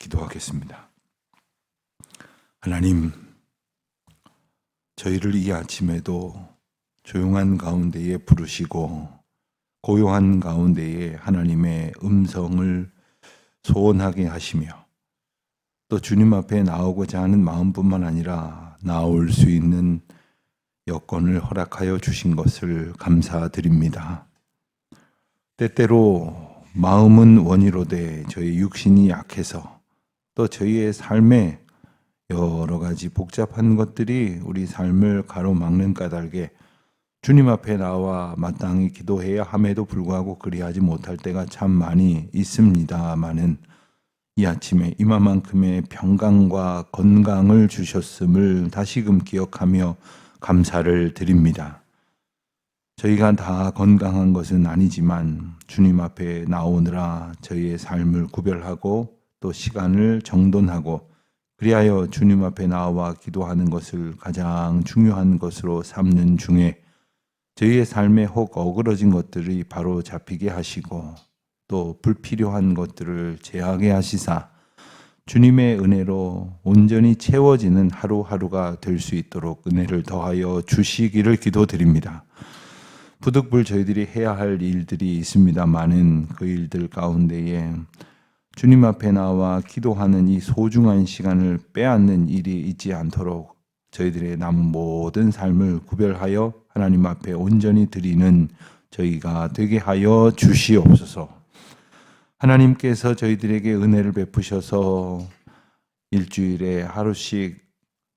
기도하겠습니다. 하나님, 저희를 이 아침에도 조용한 가운데에 부르시고 고요한 가운데에 하나님의 음성을 소원하게 하시며 또 주님 앞에 나오고자 하는 마음뿐만 아니라 나올 수 있는 여건을 허락하여 주신 것을 감사드립니다. 때때로 마음은 원이로되 저희 육신이 약해서 또 저희의 삶에 여러 가지 복잡한 것들이 우리 삶을 가로막는 까닭에 주님 앞에 나와 마땅히 기도해야 함에도 불구하고 그리하지 못할 때가 참 많이 있습니다마는 이 아침에 이만큼의 평강과 건강을 주셨음을 다시금 기억하며 감사를 드립니다. 저희가 다 건강한 것은 아니지만 주님 앞에 나오느라 저희의 삶을 구별하고 또 시간을 정돈하고 그리하여 주님 앞에 나와 기도하는 것을 가장 중요한 것으로 삼는 중에 저희의 삶에 혹 어그러진 것들이 바로 잡히게 하시고 또 불필요한 것들을 제하게 하시사 주님의 은혜로 온전히 채워지는 하루하루가 될 수 있도록 은혜를 더하여 주시기를 기도드립니다. 부득불 저희들이 해야 할 일들이 있습니다마는 그 일들 가운데에 주님 앞에 나와 기도하는 이 소중한 시간을 빼앗는 일이 있지 않도록 저희들의 남은 모든 삶을 구별하여 하나님 앞에 온전히 드리는 저희가 되게 하여 주시옵소서. 하나님께서 저희들에게 은혜를 베푸셔서 일주일에 하루씩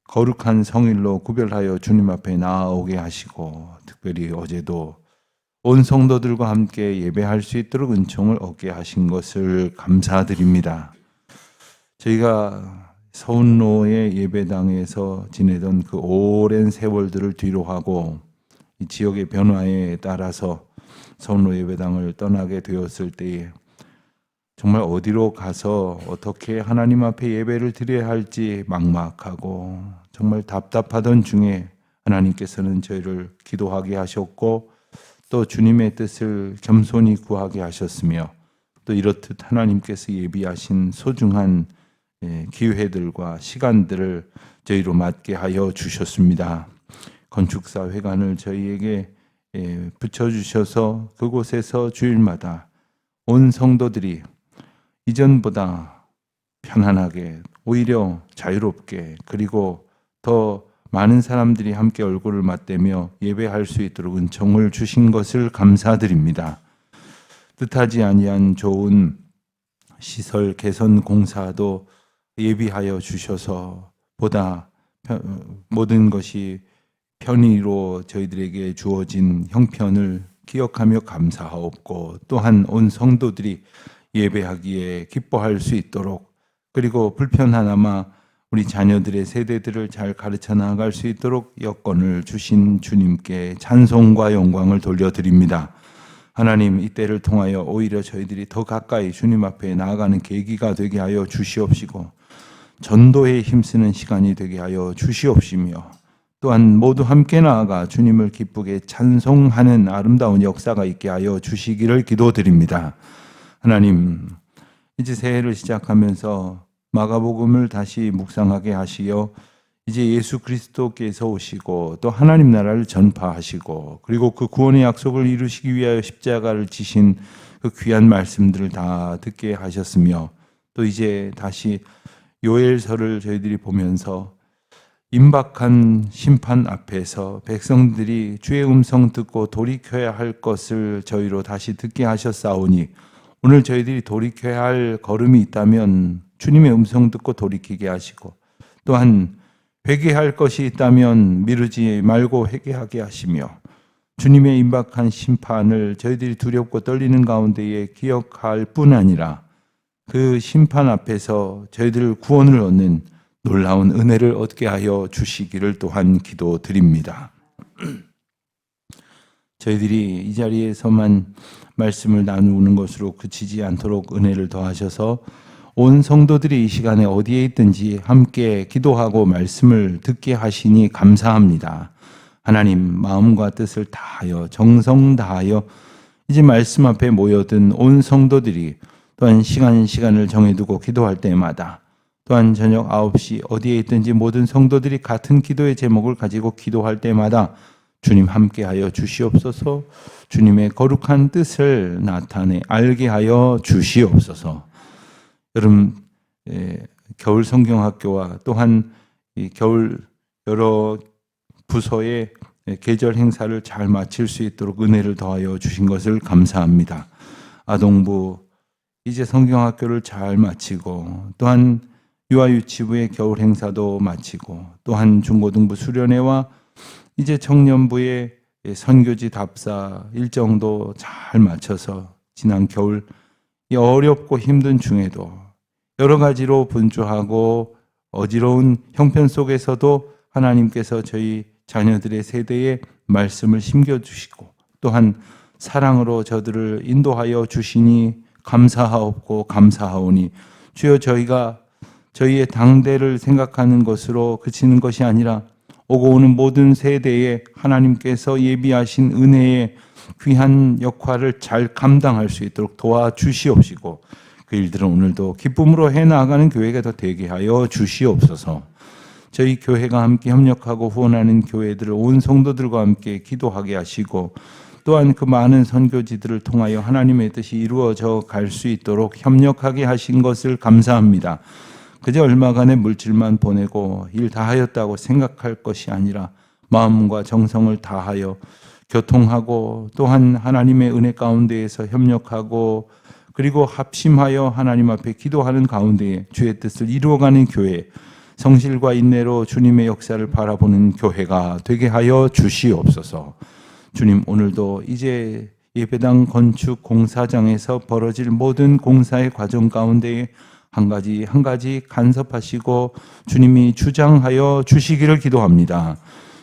거룩한 성일로 구별하여 주님 앞에 나아오게 하시고 특별히 어제도 온 성도들과 함께 예배할 수 있도록 은총을 얻게 하신 것을 감사드립니다. 저희가 서운로의 예배당에서 지내던 그 오랜 세월들을 뒤로 하고 이 지역의 변화에 따라서 서운로 예배당을 떠나게 되었을 때에 정말 어디로 가서 어떻게 하나님 앞에 예배를 드려야 할지 막막하고 정말 답답하던 중에 하나님께서는 저희를 기도하게 하셨고 또 주님의 뜻을 겸손히 구하게 하셨으며 또 이렇듯 하나님께서 예비하신 소중한 기회들과 시간들을 저희로 맞게 하여 주셨습니다. 건축사 회관을 저희에게 붙여주셔서 그곳에서 주일마다 온 성도들이 이전보다 편안하게 오히려 자유롭게 그리고 더 많은 사람들이 함께 얼굴을 맞대며 예배할 수 있도록 은총을 주신 것을 감사드립니다. 뜻하지 아니한 좋은 시설 개선 공사도 예비하여 주셔서 보다 모든 것이 편의로 저희들에게 주어진 형편을 기억하며 감사하옵고 또한 온 성도들이 예배하기에 기뻐할 수 있도록 그리고 불편하나마 우리 자녀들의 세대들을 잘 가르쳐 나갈 수 있도록 여건을 주신 주님께 찬송과 영광을 돌려드립니다. 하나님, 이때를 통하여 오히려 저희들이 더 가까이 주님 앞에 나아가는 계기가 되게 하여 주시옵시고 전도에 힘쓰는 시간이 되게 하여 주시옵시며 또한 모두 함께 나아가 주님을 기쁘게 찬송하는 아름다운 역사가 있게 하여 주시기를 기도드립니다. 하나님, 이제 새해를 시작하면서 마가복음을 다시 묵상하게 하시어 이제 예수 그리스도께서 오시고 또 하나님 나라를 전파하시고 그리고 그 구원의 약속을 이루시기 위하여 십자가를 지신 그 귀한 말씀들을 다 듣게 하셨으며 또 이제 다시 요엘서를 저희들이 보면서 임박한 심판 앞에서 백성들이 주의 음성 듣고 돌이켜야 할 것을 저희로 다시 듣게 하셨사오니 오늘 저희들이 돌이켜야 할 걸음이 있다면 주님의 음성 듣고 돌이키게 하시고 또한 회개할 것이 있다면 미루지 말고 회개하게 하시며 주님의 임박한 심판을 저희들이 두렵고 떨리는 가운데에 기억할 뿐 아니라 그 심판 앞에서 저희들 구원을 얻는 놀라운 은혜를 얻게 하여 주시기를 또한 기도드립니다. 저희들이 이 자리에서만 말씀을 나누는 것으로 그치지 않도록 은혜를 더하셔서 온 성도들이 이 시간에 어디에 있든지 함께 기도하고 말씀을 듣게 하시니 감사합니다. 하나님, 마음과 뜻을 다하여 정성 다하여 이제 말씀 앞에 모여든 온 성도들이 또한 시간을 정해두고 기도할 때마다, 또한 저녁 9시 어디에 있든지 모든 성도들이 같은 기도의 제목을 가지고 기도할 때마다 주님 함께하여 주시옵소서. 주님의 거룩한 뜻을 나타내 알게 하여 주시옵소서. 여름 겨울 성경학교와 또한 이 겨울 여러 부서의 계절 행사를 잘 마칠 수 있도록 은혜를 더하여 주신 것을 감사합니다. 아동부 이제 성경학교를 잘 마치고, 또한 유아유치부의 겨울 행사도 마치고, 또한 중고등부 수련회와 이제 청년부의 선교지 답사 일정도 잘 마쳐서 지난 겨울 이 어렵고 힘든 중에도 여러 가지로 분주하고 어지러운 형편 속에서도 하나님께서 저희 자녀들의 세대에 말씀을 심겨주시고, 또한 사랑으로 저들을 인도하여 주시니 감사하옵고 감사하오니, 주여 저희가 저희의 당대를 생각하는 것으로 그치는 것이 아니라 오고 오는 모든 세대에 하나님께서 예비하신 은혜의 귀한 역할을 잘 감당할 수 있도록 도와주시옵시고, 그 일들은 오늘도 기쁨으로 해나가는 교회가 더 되게 하여 주시옵소서. 저희 교회가 함께 협력하고 후원하는 교회들을 온 성도들과 함께 기도하게 하시고, 또한 그 많은 선교지들을 통하여 하나님의 뜻이 이루어져 갈 수 있도록 협력하게 하신 것을 감사합니다. 그저 얼마간의 물질만 보내고 일 다 하였다고 생각할 것이 아니라 마음과 정성을 다하여 교통하고, 또한 하나님의 은혜 가운데에서 협력하고, 그리고 합심하여 하나님 앞에 기도하는 가운데에 주의 뜻을 이루어가는 교회, 성실과 인내로 주님의 역사를 바라보는 교회가 되게 하여 주시옵소서. 주님, 오늘도 이제 예배당 건축 공사장에서 벌어질 모든 공사의 과정 가운데에 한 가지 간섭하시고 주님이 주장하여 주시기를 기도합니다.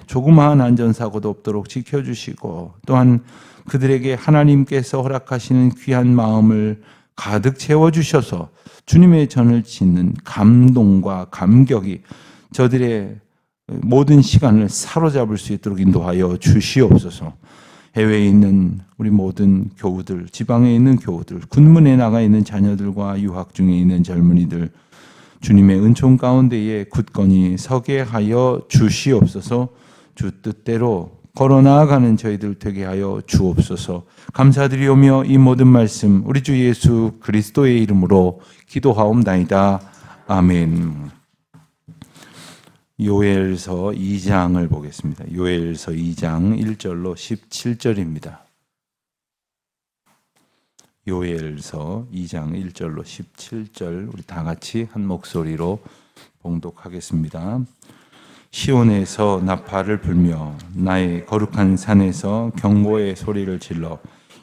조그마한 안전사고도 없도록 지켜주시고, 또한 그들에게 하나님께서 허락하시는 귀한 마음을 가득 채워주셔서 주님의 전을 짓는 감동과 감격이 저들의 모든 시간을 사로잡을 수 있도록 인도하여 주시옵소서. 해외에 있는 우리 모든 교우들, 지방에 있는 교우들, 군문에 나가 있는 자녀들과 유학 중에 있는 젊은이들, 주님의 은총 가운데에 굳건히 서게 하여 주시옵소서. 주 뜻대로 걸어 나아가는 저희들 되게 하여 주옵소서. 감사드리오며 이 모든 말씀 우리 주 예수 그리스도의 이름으로 기도하옵나이다. 아멘. 요엘서 2장을 보겠습니다. 요엘서 2장 1절로 17절입니다. 요엘서 2장 1절로 17절 우리 다 같이 한 목소리로 봉독하겠습니다. 시온에서 나팔을 불며 나의 거룩한 산에서 경보의 소리를 질러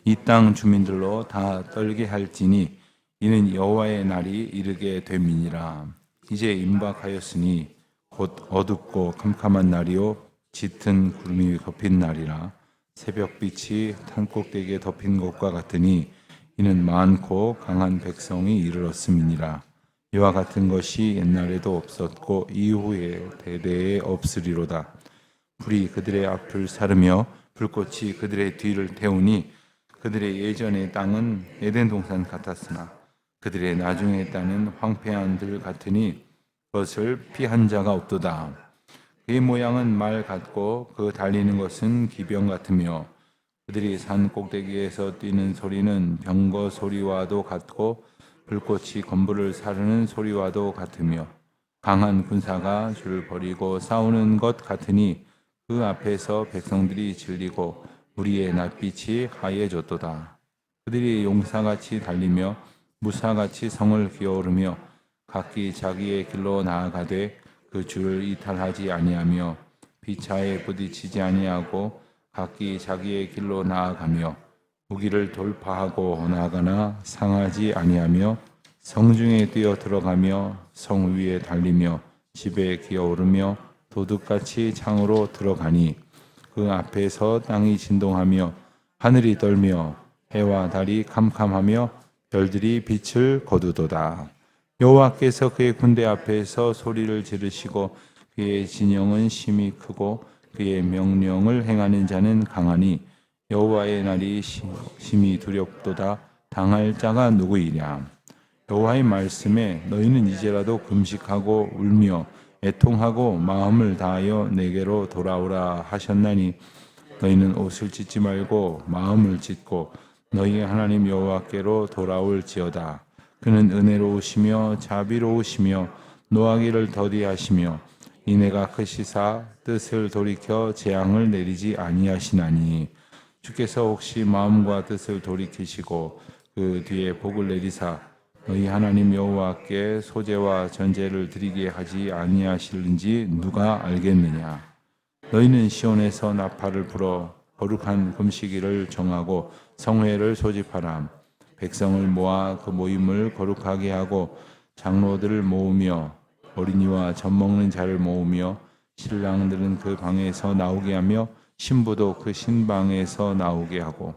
이 땅 주민들로 다 떨게 할지니 이는 여호와의 날이 이르게 됨이니라. 이제 임박하였으니 곧 어둡고 캄캄한 날이요 짙은 구름이 덮인 날이라. 새벽빛이 산꼭대기에 덮인 것과 같으니 이는 많고 강한 백성이 이르렀음이니라. 이와 같은 것이 옛날에도 없었고 이후에 대대에 없으리로다. 불이 그들의 앞을 사르며 불꽃이 그들의 뒤를 태우니 그들의 예전의 땅은 에덴 동산 같았으나 그들의 나중의 땅은 황폐한 들 같으니 그것을 피한 자가 없도다. 그의 모양은 말 같고 그 달리는 것은 기병 같으며 그들이 산 꼭대기에서 뛰는 소리는 병거 소리와도 같고 불꽃이 건물을 사르는 소리와도 같으며 강한 군사가 줄을 버리고 싸우는 것 같으니 그 앞에서 백성들이 질리고 무리의 낯빛이 하얘졌도다. 그들이 용사같이 달리며 무사같이 성을 기어오르며 각기 자기의 길로 나아가되 그 줄을 이탈하지 아니하며 비차에 부딪히지 아니하고 각기 자기의 길로 나아가며 무기를 돌파하고 나아가나 상하지 아니하며 성중에 뛰어 들어가며 성 위에 달리며 집에 기어오르며 도둑같이 창으로 들어가니 그 앞에서 땅이 진동하며 하늘이 떨며 해와 달이 캄캄하며 별들이 빛을 거두도다. 여호와께서 그의 군대 앞에서 소리를 지르시고 그의 진영은 심히 크고 그의 명령을 행하는 자는 강하니 여호와의 날이 심히 두렵도다. 당할 자가 누구이랴. 여호와의 말씀에 너희는 이제라도 금식하고 울며 애통하고 마음을 다하여 내게로 돌아오라 하셨나니 너희는 옷을 찢지 말고 마음을 찢고 너희의 하나님 여호와께로 돌아올지어다. 그는 은혜로우시며 자비로우시며 노하기를 더디하시며 이내가 크시사 뜻을 돌이켜 재앙을 내리지 아니하시나니 주께서 혹시 마음과 뜻을 돌이키시고 그 뒤에 복을 내리사 너희 하나님 여호와께 소제와 전제를 드리게 하지 아니하실는지 누가 알겠느냐. 너희는 시온에서 나팔을 불어 거룩한 금식일을 정하고 성회를 소집하라. 백성을 모아 그 모임을 거룩하게 하고 장로들을 모으며 어린이와 젖 먹는 자를 모으며 신랑들은 그 방에서 나오게 하며 신부도 그 신방에서 나오게 하고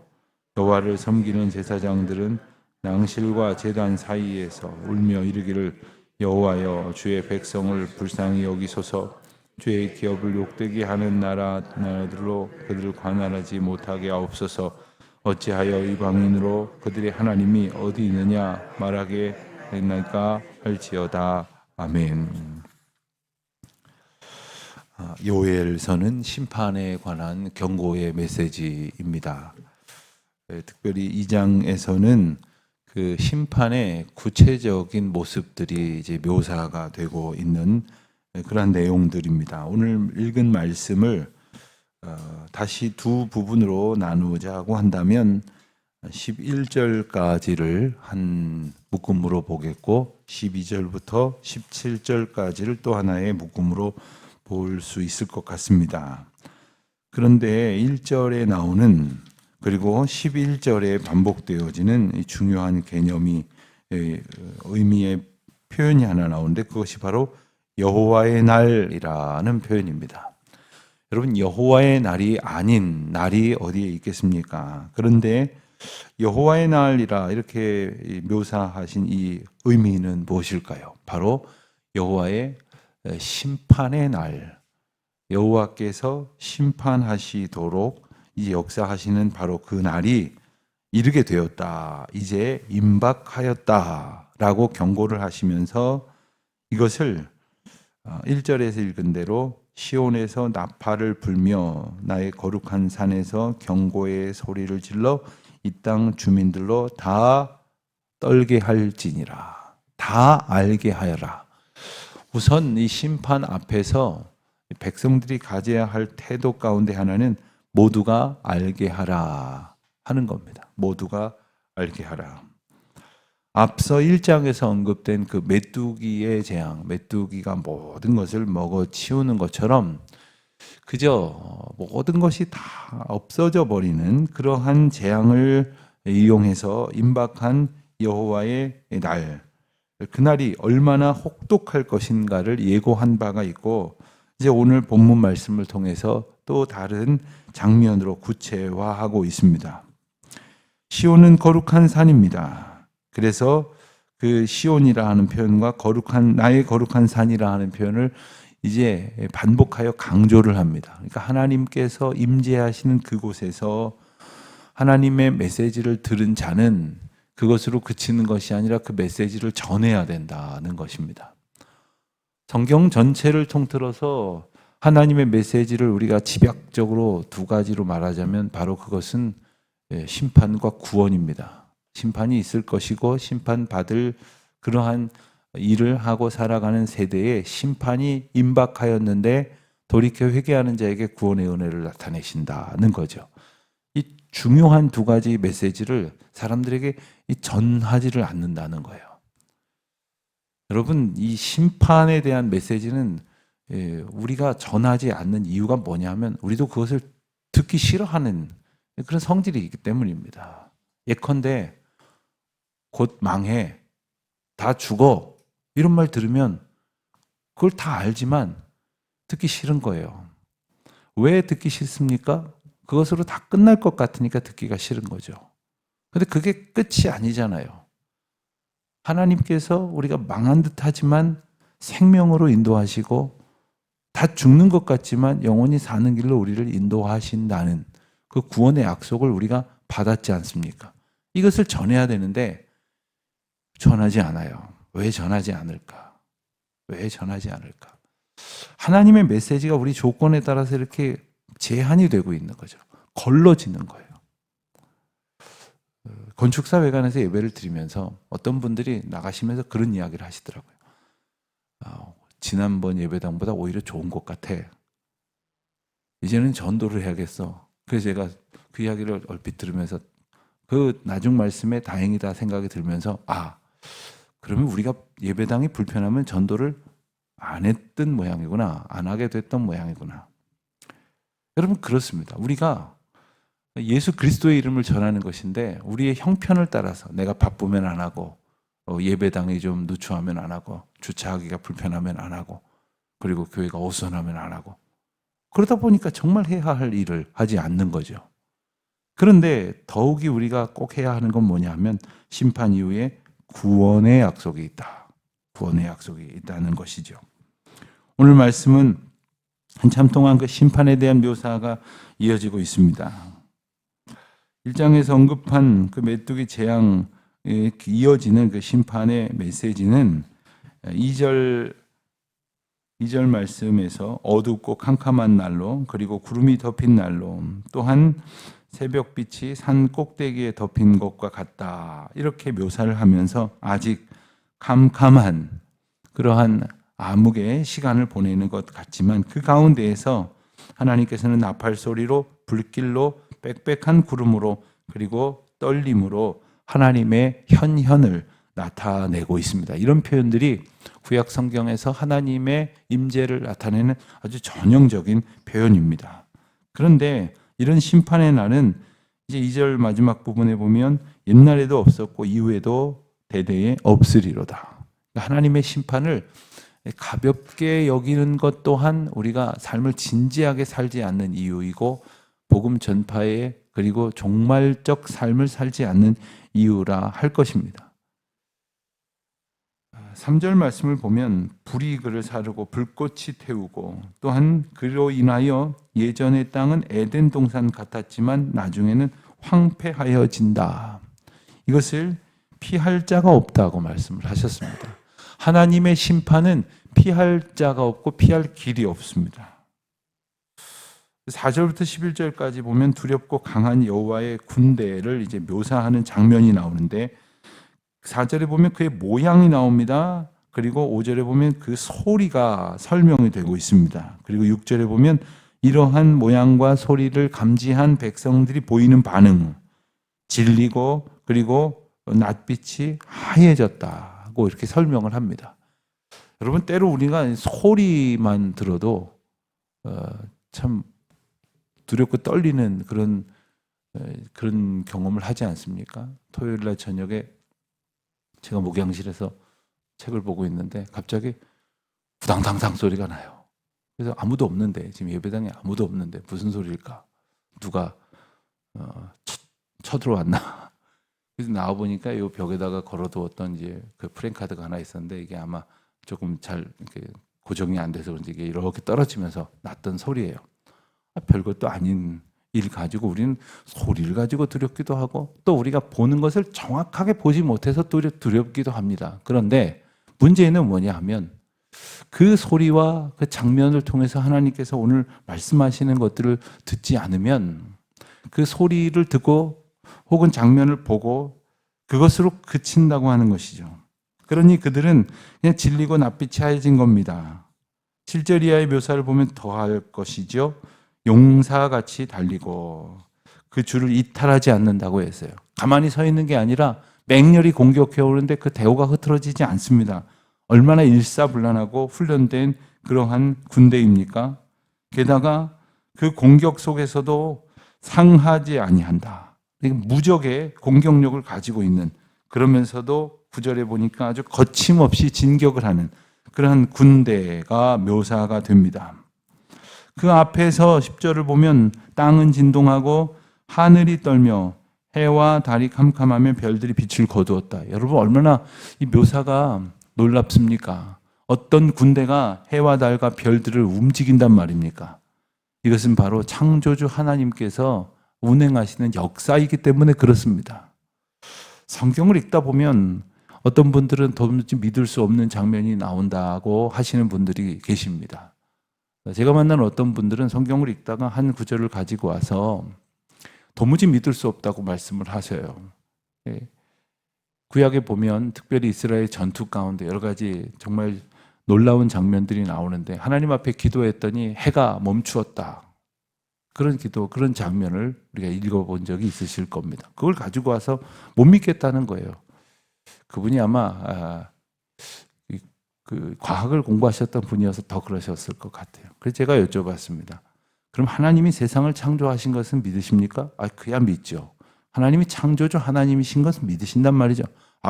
여호와를 섬기는 제사장들은 낭실과 제단 사이에서 울며 이르기를 여호와여 주의 백성을 불쌍히 여기소서. 주의 기업을 욕되게 하는 나라들로 그들을 관할하지 못하게 하옵소서. 어찌하여 이방인으로 그들의 하나님이 어디 있느냐 말하게 했나이까 할지어다. 아멘. 요엘서는 심판에 관한 경고의 메시지입니다. 특별히 2장에서는 그 심판의 구체적인 모습들이 이제 묘사가 되고 있는 그런 내용들입니다. 오늘 읽은 말씀을 다시 두 부분으로 나누자고 한다면 11절까지를 한 묶음으로 보겠고 12절부터 17절까지를 또 하나의 묶음으로 볼 수 있을 것 같습니다. 그런데 1절에 나오는 그리고 11절에 반복되어지는 이 중요한 개념이 의미의 표현이 하나 나오는데 그것이 바로 여호와의 날이라는 표현입니다. 여러분, 여호와의 날이 아닌 날이 어디에 있겠습니까? 그런데 여호와의 날이라 이렇게 묘사하신 이 의미는 무엇일까요? 바로 여호와의 심판의 날, 여호와께서 심판하시도록 이 역사하시는 바로 그 날이 이르게 되었다. 이제 임박하였다라고 경고를 하시면서 이것을 1절에서 읽은 대로 시온에서 나팔을 불며 나의 거룩한 산에서 경고의 소리를 질러 이 땅 주민들로 다 떨게 할지니라. 다 알게 하여라. 우선 이 심판 앞에서 백성들이 가져야 할 태도 가운데 하나는 모두가 알게 하라 하는 겁니다. 모두가 알게 하라. 앞서 1장에서 언급된 그 메뚜기의 재앙, 메뚜기가 모든 것을 먹어 치우는 것처럼 그저 모든 것이 다 없어져 버리는 그러한 재앙을 이용해서 임박한 여호와의 날, 그날이 얼마나 혹독할 것인가를 예고한 바가 있고 이제 오늘 본문 말씀을 통해서 또 다른 장면으로 구체화하고 있습니다. 시온은 거룩한 산입니다. 그래서 그 시온이라 하는 표현과 거룩한 나의 거룩한 산이라 하는 표현을 이제 반복하여 강조를 합니다. 그러니까 하나님께서 임재하시는 그곳에서 하나님의 메시지를 들은 자는 그것으로 그치는 것이 아니라 그 메시지를 전해야 된다는 것입니다. 성경 전체를 통틀어서 하나님의 메시지를 우리가 집약적으로 두 가지로 말하자면 바로 그것은 심판과 구원입니다. 심판이 있을 것이고 심판받을 그러한 일을 하고 살아가는 세대에 심판이 임박하였는데 돌이켜 회개하는 자에게 구원의 은혜를 나타내신다는 거죠. 이 중요한 두 가지 메시지를 사람들에게 전하지를 않는다는 거예요. 여러분, 이 심판에 대한 메시지는 우리가 전하지 않는 이유가 뭐냐면 우리도 그것을 듣기 싫어하는 그런 성질이 있기 때문입니다. 예컨대 곧 망해, 다 죽어 이런 말 들으면 그걸 다 알지만 듣기 싫은 거예요. 왜 듣기 싫습니까? 그것으로 다 끝날 것 같으니까 듣기가 싫은 거죠. 근데 그게 끝이 아니잖아요. 하나님께서 우리가 망한 듯 하지만 생명으로 인도하시고 다 죽는 것 같지만 영원히 사는 길로 우리를 인도하신다는 그 구원의 약속을 우리가 받았지 않습니까? 이것을 전해야 되는데 전하지 않아요. 왜 전하지 않을까? 왜 전하지 않을까? 하나님의 메시지가 우리 조건에 따라서 이렇게 제한이 되고 있는 거죠. 걸러지는 거예요. 건축사회관에서 예배를 드리면서 어떤 분들이 나가시면서 그런 이야기를 하시더라고요. 지난번 예배당보다 오히려 좋은 것 같아. 이제는 전도를 해야겠어. 그래서 제가 그 이야기를 얼핏 들으면서 그 나중 말씀에 다행이다 생각이 들면서 그러면 우리가 예배당이 불편하면 전도를 안 했던 모양이구나. 안 하게 됐던 모양이구나. 여러분 그렇습니다. 우리가 예수 그리스도의 이름을 전하는 것인데 우리의 형편을 따라서 내가 바쁘면 안 하고 예배당이 좀 누추하면 안 하고 주차하기가 불편하면 안 하고 그리고 교회가 어수선하면 안 하고 그러다 보니까 정말 해야 할 일을 하지 않는 거죠. 그런데 더욱이 우리가 꼭 해야 하는 건 뭐냐 하면 심판 이후에 구원의 약속이 있다. 구원의 약속이 있다는 것이죠. 오늘 말씀은 한참 동안 그 심판에 대한 묘사가 이어지고 있습니다. 1장에서 언급한 그 메뚜기 재앙에 이어지는 그 심판의 메시지는 2절 말씀에서 어둡고 캄캄한 날로 그리고 구름이 덮인 날로 또한 새벽빛이 산 꼭대기에 덮인 것과 같다. 이렇게 묘사를 하면서 아직 캄캄한 그러한 암흑의 시간을 보내는 것 같지만 그 가운데에서 하나님께서는 나팔 소리로 불길로 빽빽한 구름으로 그리고 떨림으로 하나님의 현현을 나타내고 있습니다. 이런 표현들이 구약 성경에서 하나님의 임재를 나타내는 아주 전형적인 표현입니다. 그런데 이런 심판의 날은 이제 2절 마지막 부분에 보면 옛날에도 없었고 이후에도 대대에 없으리로다. 하나님의 심판을 가볍게 여기는 것 또한 우리가 삶을 진지하게 살지 않는 이유이고 복음 전파에 그리고 종말적 삶을 살지 않는 이유라 할 것입니다. 3절 말씀을 보면 불이 그를 사르고 불꽃이 태우고 또한 그로 인하여 예전의 땅은 에덴 동산 같았지만 나중에는 황폐하여진다. 이것을 피할 자가 없다고 말씀을 하셨습니다. 하나님의 심판은 피할 자가 없고 피할 길이 없습니다. 4절부터 11절까지 보면 두렵고 강한 여호와의 군대를 이제 묘사하는 장면이 나오는데 4절에 보면 그의 모양이 나옵니다. 그리고 5절에 보면 그 소리가 설명이 되고 있습니다. 그리고 6절에 보면 이러한 모양과 소리를 감지한 백성들이 보이는 반응, 질리고 그리고 낯빛이 하얘졌다고 이렇게 설명을 합니다. 여러분 때로 우리가 소리만 들어도 참 두렵고 떨리는 그런 경험을 하지 않습니까? 토요일 날 저녁에 제가 목양실에서 책을 보고 있는데 갑자기 부당당당 소리가 나요. 그래서 아무도 없는데 지금 예배당에 아무도 없는데 무슨 소리일까? 누가 쳐들어왔나? 그래서 나와 보니까 이 벽에다가 걸어두었던 이제 그 프랭카드가 하나 있었는데 이게 아마 조금 잘 이렇게 고정이 안 돼서 그런지 이게 이렇게 떨어지면서 났던 소리예요. 별것도 아닌 일 가지고 우리는 소리를 가지고 두렵기도 하고 또 우리가 보는 것을 정확하게 보지 못해서 두렵기도 합니다. 그런데 문제는 뭐냐 하면 그 소리와 그 장면을 통해서 하나님께서 오늘 말씀하시는 것들을 듣지 않으면 그 소리를 듣고 혹은 장면을 보고 그것으로 그친다고 하는 것이죠. 그러니 그들은 그냥 질리고 낯빛이 하얘진 겁니다. 7절 이하의 묘사를 보면 더할 것이죠. 용사같이 달리고 그 줄을 이탈하지 않는다고 했어요. 가만히 서 있는 게 아니라 맹렬히 공격해 오는데 그 대우가 흐트러지지 않습니다. 얼마나 일사불란하고 훈련된 그러한 군대입니까? 게다가 그 공격 속에서도 상하지 아니한다. 무적의 공격력을 가지고 있는 그러면서도 9절에 보니까 아주 거침없이 진격을 하는 그러한 군대가 묘사가 됩니다. 그 앞에서 10절을 보면 땅은 진동하고 하늘이 떨며 해와 달이 캄캄하며 별들이 빛을 거두었다. 여러분 얼마나 이 묘사가 놀랍습니까? 어떤 군대가 해와 달과 별들을 움직인단 말입니까? 이것은 바로 창조주 하나님께서 운행하시는 역사이기 때문에 그렇습니다. 성경을 읽다 보면 어떤 분들은 도무지 믿을 수 없는 장면이 나온다고 하시는 분들이 계십니다. 제가 만난 어떤 분들은 성경을 읽다가 한 구절을 가지고 와서 도무지 믿을 수 없다고 말씀을 하셔요. 구약에 보면 특별히 이스라엘 전투 가운데 여러 가지 정말 놀라운 장면들이 나오는데 하나님 앞에 기도했더니 해가 멈추었다. 그런 기도, 그런 장면을 우리가 읽어본 적이 있으실 겁니다. 그걸 가지고 와서 못 믿겠다는 거예요. 그분이 아마 그 과학을 공부하셨던 분이어서 더 그러셨을 것 같아요. 그래서 제가 여쭤봤습니다. 그럼 하나님이 세상을 창조하신 것은 믿으십니까? 그야 믿죠. 하나님이 창조주 하나님이신 것은 믿으신단 말이죠.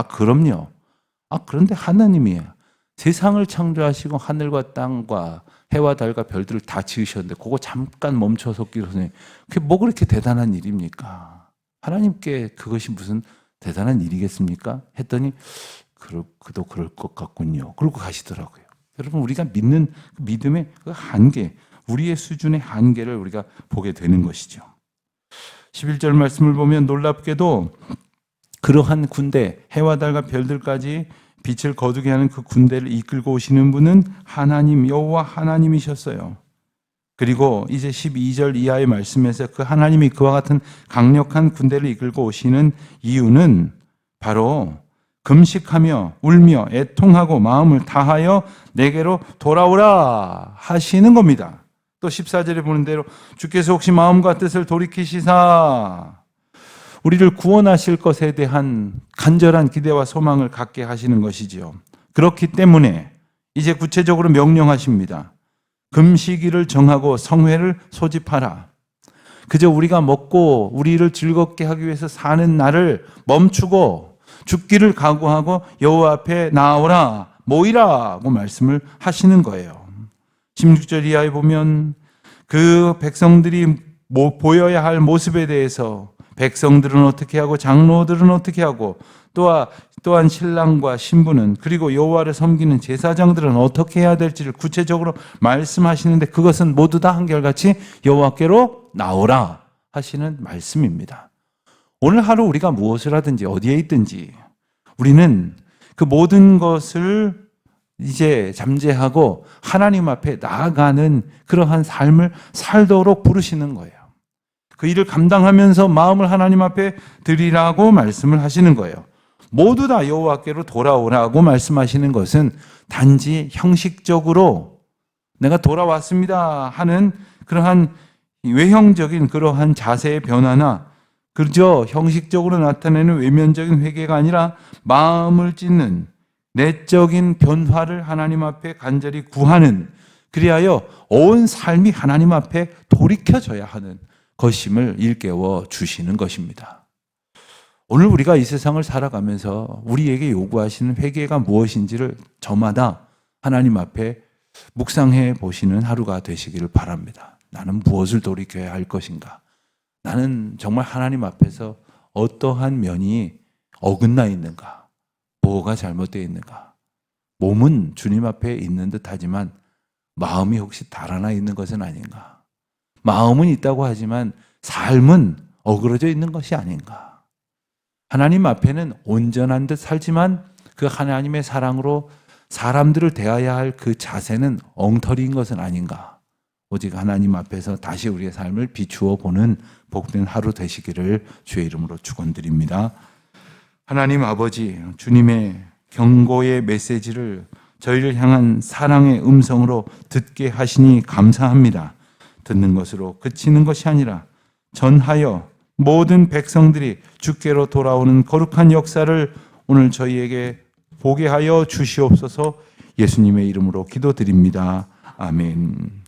그럼요. 그런데 하나님이 세상을 창조하시고 하늘과 땅과 해와 달과 별들을 다 지으셨는데 그거 잠깐 멈춰서 끼로서는 그게 뭐 그렇게 대단한 일입니까? 하나님께 그것이 무슨 대단한 일이겠습니까? 했더니 그도 그럴 것 같군요. 그러고 가시더라고요. 여러분, 우리가 믿는 믿음의 그 한계, 우리의 수준의 한계를 우리가 보게 되는 것이죠. 11절 말씀을 보면 놀랍게도 그러한 군대, 해와 달과 별들까지 빛을 거두게 하는 그 군대를 이끌고 오시는 분은 하나님, 여호와 하나님이셨어요. 그리고 이제 12절 이하의 말씀에서 그 하나님이 그와 같은 강력한 군대를 이끌고 오시는 이유는 바로 금식하며 울며 애통하고 마음을 다하여 내게로 돌아오라 하시는 겁니다. 또 14절에 보는 대로 주께서 혹시 마음과 뜻을 돌이키시사 우리를 구원하실 것에 대한 간절한 기대와 소망을 갖게 하시는 것이지요. 그렇기 때문에 이제 구체적으로 명령하십니다. 금식일을 정하고 성회를 소집하라. 그저 우리가 먹고 우리를 즐겁게 하기 위해서 사는 날을 멈추고 죽기를 각오하고 여호와 앞에 나오라, 모이라고 말씀을 하시는 거예요. 16절 이하에 보면 그 백성들이 보여야 할 모습에 대해서 백성들은 어떻게 하고 장로들은 어떻게 하고 또한 신랑과 신부는 그리고 여호와를 섬기는 제사장들은 어떻게 해야 될지를 구체적으로 말씀하시는데 그것은 모두 다 한결같이 여호와께로 나오라 하시는 말씀입니다. 오늘 하루 우리가 무엇을 하든지 어디에 있든지 우리는 그 모든 것을 이제 잠재하고 하나님 앞에 나아가는 그러한 삶을 살도록 부르시는 거예요. 그 일을 감당하면서 마음을 하나님 앞에 드리라고 말씀을 하시는 거예요. 모두 다 여호와께로 돌아오라고 말씀하시는 것은 단지 형식적으로 내가 돌아왔습니다 하는 그러한 외형적인 그러한 자세의 변화나 그저 형식적으로 나타내는 외면적인 회개가 아니라 마음을 찢는 내적인 변화를 하나님 앞에 간절히 구하는, 그리하여 온 삶이 하나님 앞에 돌이켜져야 하는 것임을 일깨워 주시는 것입니다. 오늘 우리가 이 세상을 살아가면서 우리에게 요구하시는 회개가 무엇인지를 저마다 하나님 앞에 묵상해 보시는 하루가 되시기를 바랍니다. 나는 무엇을 돌이켜야 할 것인가? 나는 정말 하나님 앞에서 어떠한 면이 어긋나 있는가? 뭐가 잘못되어 있는가? 몸은 주님 앞에 있는 듯 하지만 마음이 혹시 달아나 있는 것은 아닌가? 마음은 있다고 하지만 삶은 어그러져 있는 것이 아닌가? 하나님 앞에는 온전한 듯 살지만 그 하나님의 사랑으로 사람들을 대해야 할 그 자세는 엉터리인 것은 아닌가? 오직 하나님 앞에서 다시 우리의 삶을 비추어 보는 복된 하루 되시기를 주의 이름으로 축원드립니다. 하나님 아버지, 주님의 경고의 메시지를 저희를 향한 사랑의 음성으로 듣게 하시니 감사합니다. 듣는 것으로 그치는 것이 아니라 전하여 모든 백성들이 주께로 돌아오는 거룩한 역사를 오늘 저희에게 보게 하여 주시옵소서. 예수님의 이름으로 기도드립니다. 아멘.